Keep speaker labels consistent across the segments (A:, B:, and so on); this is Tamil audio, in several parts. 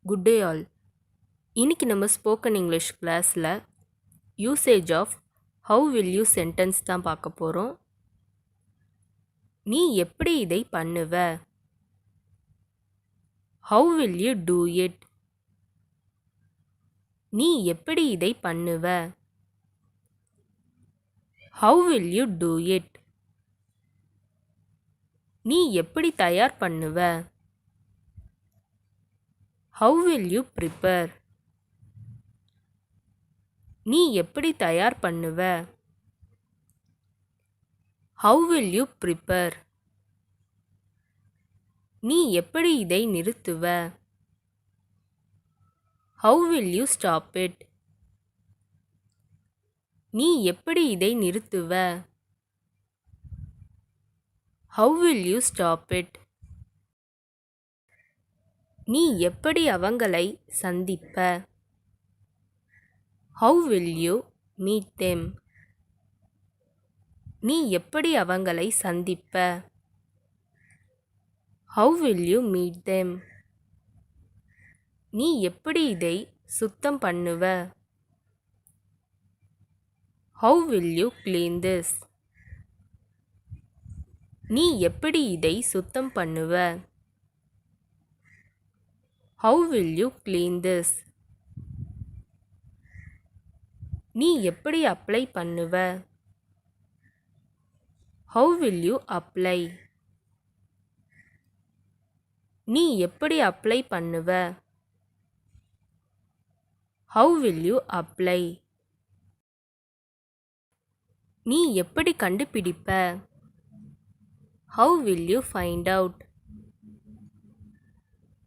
A: Good day all. இன்னைக்கு நம்ம ஸ்போக்கன் இங்கிலீஷ் கிளாஸில் usage of how will you sentence தான் பார்க்க போகிறோம். நீ எப்படி இதை பண்ணுவ? How will you do it? நீ எப்படி இதை பண்ணுவ? How will you do it? நீ எப்படி தயார் பண்ணுவ? How will you prepare? நீ எப்படி தயார் பண்ணுவ? How will you prepare? நீ எப்படி இதை நிறுத்துவ? How will you stop it? நீ எப்படி இதை நிறுத்துவ? How will you stop it? நீ எப்படி அவங்களை சந்திப்ப? How will you meet them? நீ எப்படி அவங்களை சந்திப்ப? How will you meet them? நீ எப்படி இதை சுத்தம் பண்ணுவ? How will you clean this? நீ எப்படி இதை சுத்தம் பண்ணுவ? How will you clean this? நீ எப்படி அப்ளை பண்ணுவ? How will you apply? நீ எப்படி அப்ளை பண்ணுவ? How will you apply? நீ எப்படி கண்டுபிடிப்ப? How will you find out?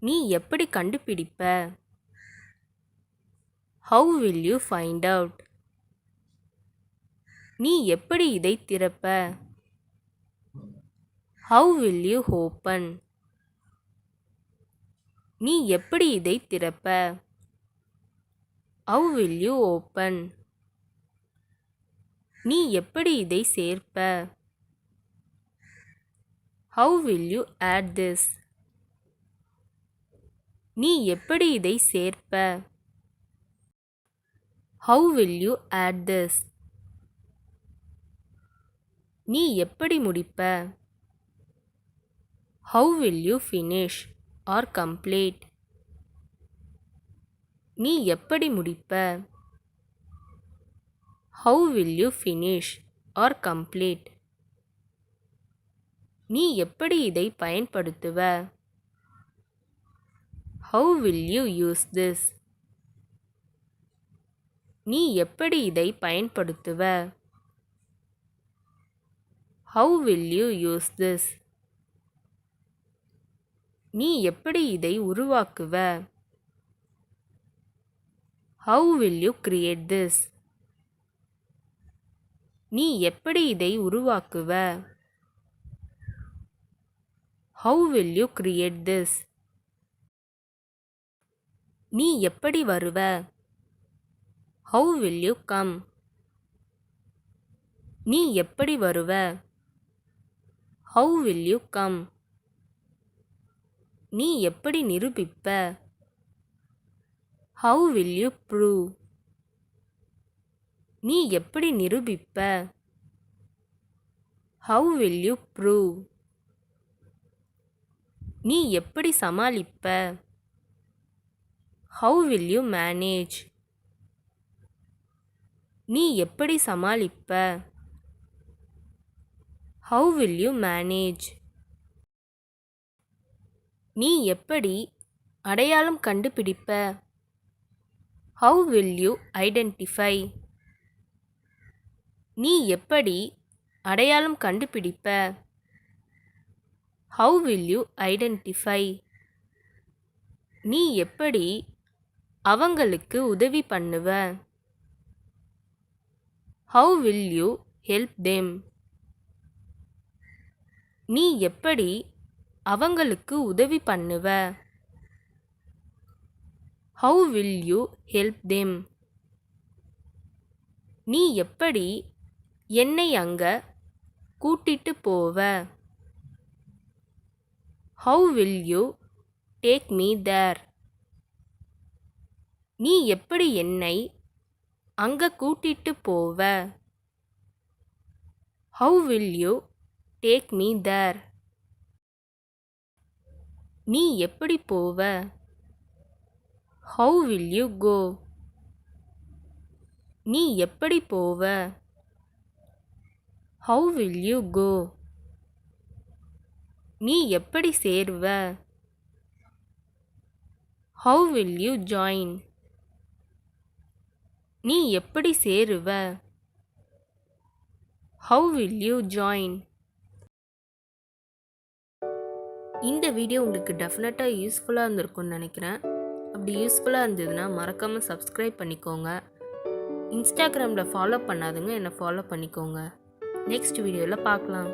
A: நீ எப்படி கண்டுபிடிப்ப? How will you find out? நீ எப்படி இதை திறப்ப? How will you open? நீ எப்படி இதை திறப்ப? How will you open? நீ எப்படி இதை சேர்ப்ப? How will you add this? நீ எப்படி இதை சேர்ப்ப? How will you add this? நீ எப்படி முடிப்ப? How will you finish or complete? நீ எப்படி முடிப்ப? How will you finish or complete? நீ எப்படி இதை பயன்படுத்துவ? How will you use this? நீ எப்படி இதை பயன்படுத்துவ? How will you use this? நீ எப்படி இதை உருவாக்குவ? How will you create this? நீ எப்படி இதை உருவாக்குவ? How will you create this? நீ எப்படி வருவ? How will you come? நீ எப்படி வருவ? How will you come? நீ எப்படி நிரூபிப்ப? How will you prove? நீ எப்படி நிரூபிப்ப? How will you prove? நீ எப்படி சமாளிப்ப? How will you manage? நீ எப்படி சமாளிப்ப? How will you manage? நீ எப்படி அடையாளம் கண்டுபிடிப்ப? How will you identify? நீ எப்படி அடையாளம் கண்டுபிடிப்ப? How will you identify? நீ எப்படி அவங்களுக்கு உதவி பண்ணுவ? How will you help them? நீ எப்படி அவங்களுக்கு உதவி பண்ணுவ? How will you help them? நீ எப்படி என்னை அங்க கூட்டிட்டு போவ? How will you take me there? நீ எப்படி என்னை அங்க கூட்டிட்டு போவ? How will you take me there? நீ எப்படி போவ? How will you go? நீ எப்படி போவ? How will you go? நீ எப்படி சேருவ? How will you join? நீ எப்படி சேருவ? How will you join? இந்த வீடியோ உங்களுக்கு டெஃபினட்டாக யூஸ்ஃபுல்லாக இருந்திருக்கும்னு நினைக்கிறேன். அப்படி யூஸ்ஃபுல்லாக இருந்ததுன்னா மறக்காமல் சப்ஸ்கிரைப் பண்ணிக்கோங்க. இன்ஸ்டாகிராமில் ஃபாலோ பண்ணாதுங்க என்னை ஃபாலோ பண்ணிக்கோங்க. நெக்ஸ்ட் வீடியோவில் பார்க்கலாம்.